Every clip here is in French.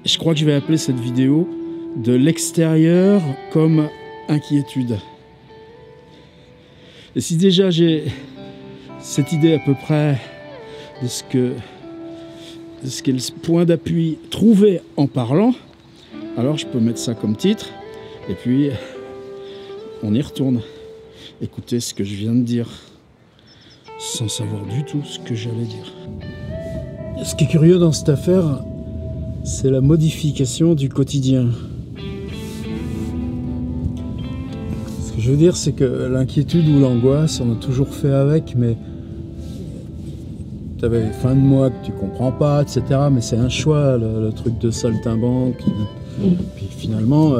Je crois que je vais appeler cette vidéo de l'extérieur comme inquiétude. Et si déjà j'ai cette idée à peu près de ce qu'est le point d'appui trouvé en parlant, alors je peux mettre ça comme titre, et puis on y retourne. Écoutez ce que je viens de dire, sans savoir du tout ce que j'allais dire. Ce qui est curieux dans cette affaire, c'est la modification du quotidien. Ce que je veux dire, c'est que l'inquiétude ou l'angoisse, on a toujours fait avec, mais tu avais les fins de mois que tu comprends pas, etc. Mais c'est un choix, le truc de saltimbanque. Puis finalement,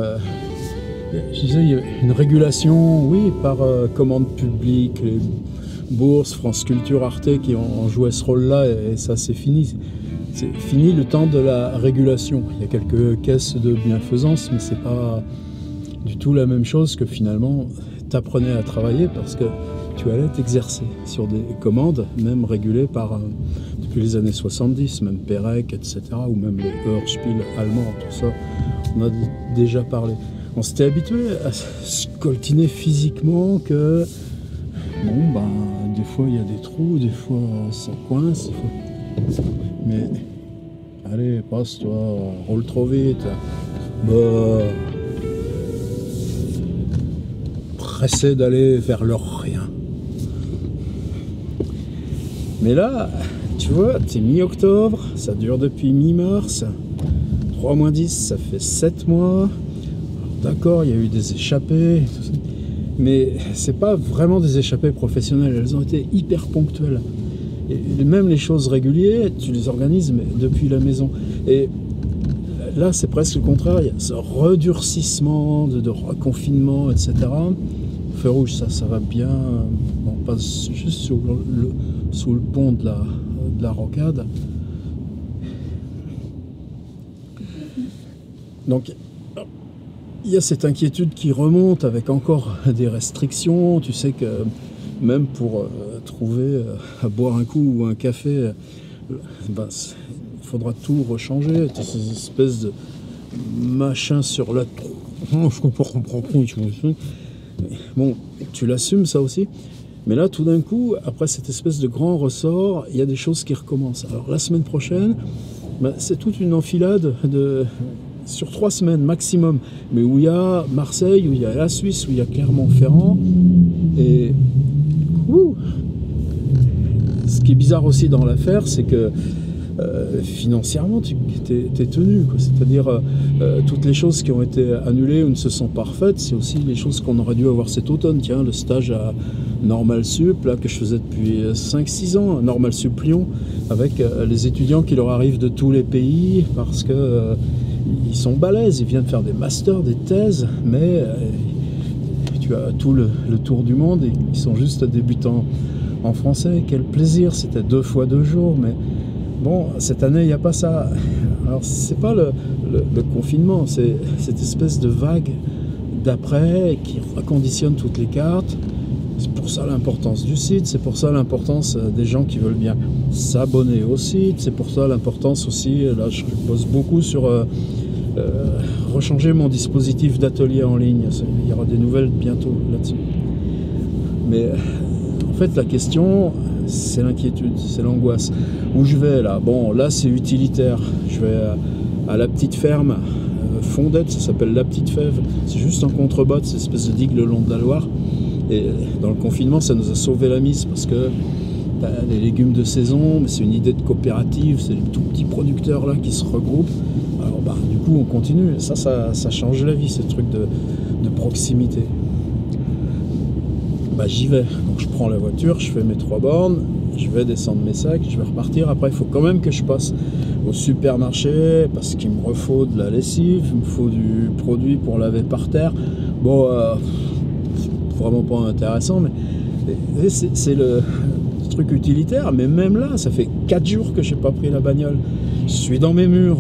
je disais, il y a une régulation, oui, par commande publique, les bourses, France Culture, Arte qui ont joué ce rôle-là, et ça c'est fini. C'est fini le temps de la régulation. Il y a quelques caisses de bienfaisance, mais c'est pas du tout la même chose que finalement t'apprenais à travailler parce que tu allais t'exercer sur des commandes, même régulées par, depuis les années 70, même Perec, etc., ou même les Hörspiel allemands, tout ça, on a déjà parlé. On s'était habitué à se coltiner physiquement que, bon, ben, des fois il y a des trous, des fois ça coince, mais allez, passe-toi, roule trop vite. Bah, pressé d'aller vers le rien. Mais là, tu vois, c'est mi-octobre, ça dure depuis mi-mars. 3 moins 10, ça fait 7 mois. D'accord, il y a eu des échappées, mais c'est pas vraiment des échappées professionnelles, elles ont été hyper ponctuelles. Et même les choses régulières, tu les organises mais depuis la maison. Et là, c'est presque le contraire, il y a ce redurcissement, de reconfinement, etc. Feu rouge, ça va bien. On passe juste sous le pont de la rocade. Donc, il y a cette inquiétude qui remonte avec encore des restrictions. Tu sais que même pour trouver à boire un coup ou un café, ben, il faudra tout rechanger. Ces espèces de machins sur la... Oh, je comprends pas. Bon, tu l'assumes ça aussi. Mais là, tout d'un coup, après cette espèce de grand ressort, il y a des choses qui recommencent. Alors la semaine prochaine, ben, c'est toute une enfilade sur 3 semaines maximum, mais où il y a Marseille, où il y a la Suisse, où il y a Clermont-Ferrand, et ce qui est bizarre aussi dans l'affaire, c'est que financièrement, tu es tenu, c'est-à-dire toutes les choses qui ont été annulées ou ne se sont pas refaites, c'est aussi les choses qu'on aurait dû avoir cet automne. Tiens, le stage à Normal Sup, là, que je faisais depuis 5-6 ans, Normal Sup Lyon, avec les étudiants qui leur arrivent de tous les pays, parce que ils sont balèzes, ils viennent faire des masters, des thèses, mais tu as tout le tour du monde et ils sont juste débutants en français. Quel plaisir, c'était 2 fois 2 jours, mais bon, cette année, il n'y a pas ça. Alors, c'est pas le confinement, c'est cette espèce de vague d'après qui reconditionne toutes les cartes. C'est pour ça l'importance du site, c'est pour ça l'importance des gens qui veulent bien s'abonner au site, c'est pour ça l'importance aussi, là je bosse beaucoup sur rechanger mon dispositif d'atelier en ligne. Il y aura des nouvelles bientôt là-dessus. Mais en fait la question, c'est l'inquiétude, c'est l'angoisse. Où je vais là? Bon, là c'est utilitaire, je vais à la petite ferme Fondette, ça s'appelle La Petite Fève, c'est juste en contrebas de cette espèce de digue le long de la Loire. Et dans le confinement, ça nous a sauvé la mise parce que t'as les légumes de saison, mais c'est une idée de coopérative, c'est des tout petits producteurs là qui se regroupent. Alors bah, du coup, on continue. Ça change la vie, ce truc de proximité. Bah, j'y vais. Donc je prends la voiture, je fais mes 3 bornes, je vais descendre mes sacs, je vais repartir. Après, il faut quand même que je passe au supermarché parce qu'il me refaut de la lessive, il me faut du produit pour laver par terre. Bon, vraiment pas intéressant, mais c'est le truc utilitaire. Mais même là, ça fait 4 jours que j'ai pas pris la bagnole. Je suis dans mes murs.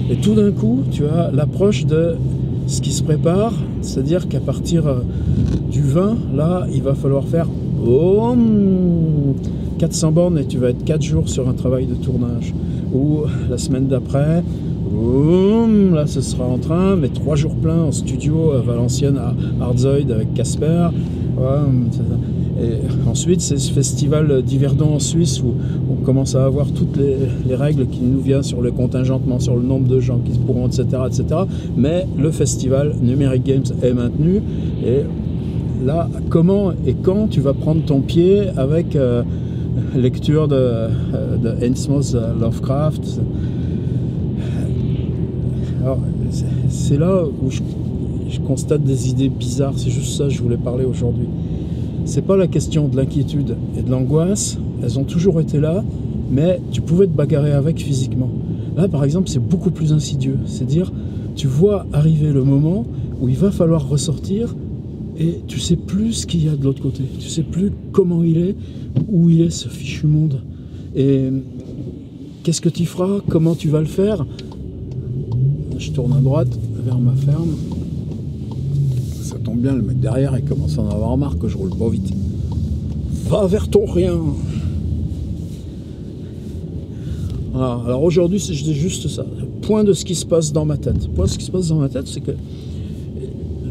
Et tout d'un coup, tu as l'approche de ce qui se prépare, c'est-à-dire qu'à partir du 20, là, il va falloir faire 400 bornes et tu vas être 4 jours sur un travail de tournage. Ou la semaine d'après, Boum, là ce sera en train, mais 3 jours pleins en studio à Valenciennes à Hardzoid avec Casper. Voilà. Et ensuite c'est ce festival d'Yverdon en Suisse où on commence à avoir toutes les règles qui nous viennent sur le contingentement, sur le nombre de gens qui pourront, etc., etc. Mais le festival Numeric Games est maintenu. Et là, comment et quand tu vas prendre ton pied avec lecture de Innsmouth Lovecraft. Alors, c'est là où je constate des idées bizarres. C'est juste ça que je voulais parler aujourd'hui. C'est pas la question de l'inquiétude et de l'angoisse. Elles ont toujours été là, mais tu pouvais te bagarrer avec physiquement. Là, par exemple, c'est beaucoup plus insidieux. C'est-à-dire, tu vois arriver le moment où il va falloir ressortir et tu sais plus ce qu'il y a de l'autre côté. Tu sais plus comment il est, où il est ce fichu monde. Et qu'est-ce que tu feras? Comment tu vas le faire? Je tourne à droite vers ma ferme. Ça tombe bien, le mec derrière il commence à en avoir marre que je roule pas vite. Va vers ton rien. Voilà. Alors aujourd'hui c'est juste ça. Point de ce qui se passe dans ma tête. Point de ce qui se passe dans ma tête, c'est que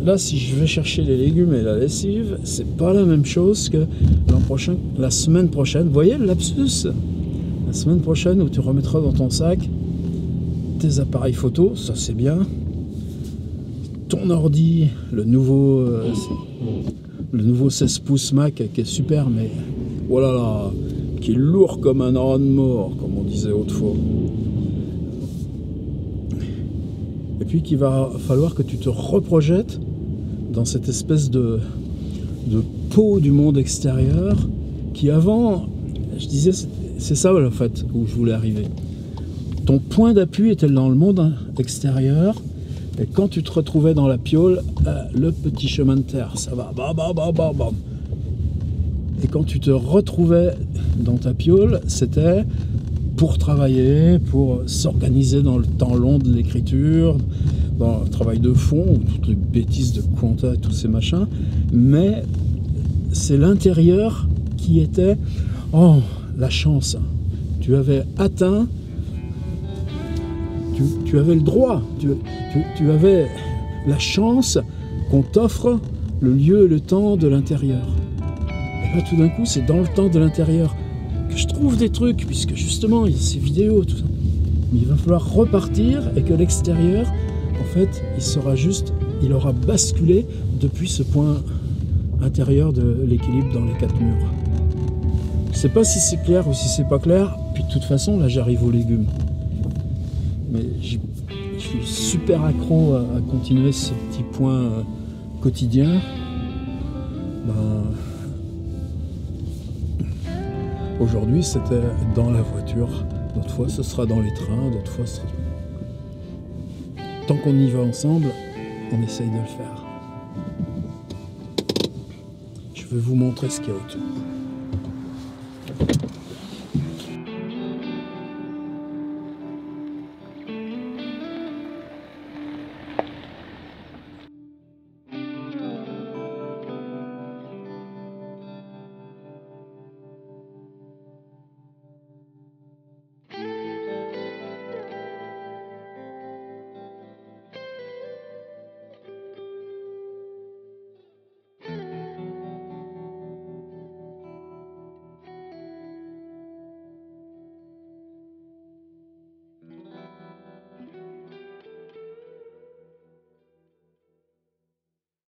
là, si je vais chercher les légumes et la lessive, c'est pas la même chose que l'an prochain, la semaine prochaine. Vous voyez le lapsus? La semaine prochaine où tu remettras dans ton sac tes appareils photo, ça c'est bien. Ton ordi, le nouveau 16 pouces Mac qui est super, mais voilà là, qui est lourd comme un âne mort, comme on disait autrefois. Et puis qu'il va falloir que tu te reprojettes dans cette espèce de peau du monde extérieur qui avant, je disais, c'est ça en fait où je voulais arriver. Ton point d'appui était dans le monde extérieur et quand tu te retrouvais dans la piole, le petit chemin de terre, ça va, bam. Et quand tu te retrouvais dans ta piole, c'était pour travailler, pour s'organiser dans le temps long de l'écriture, dans le travail de fond, ou toutes les bêtises de compta et tous ces machins, mais c'est l'intérieur qui était, oh, la chance. Tu avais atteint, tu avais le droit, tu avais la chance qu'on t'offre le lieu et le temps de l'intérieur. Et là, tout d'un coup, c'est dans le temps de l'intérieur que je trouve des trucs, puisque justement, il y a ces vidéos, tout ça. Mais il va falloir repartir et que l'extérieur, en fait, il aura basculé depuis ce point intérieur de l'équilibre dans les 4 murs. Je sais pas si c'est clair ou si c'est pas clair, puis de toute façon, là, j'arrive aux légumes. Mais je suis super accro à continuer ce petit point quotidien. Aujourd'hui, c'était dans la voiture. D'autres fois, ce sera dans les trains. D'autres fois, ce sera... Tant qu'on y va ensemble, on essaye de le faire. Je vais vous montrer ce qu'il y a autour.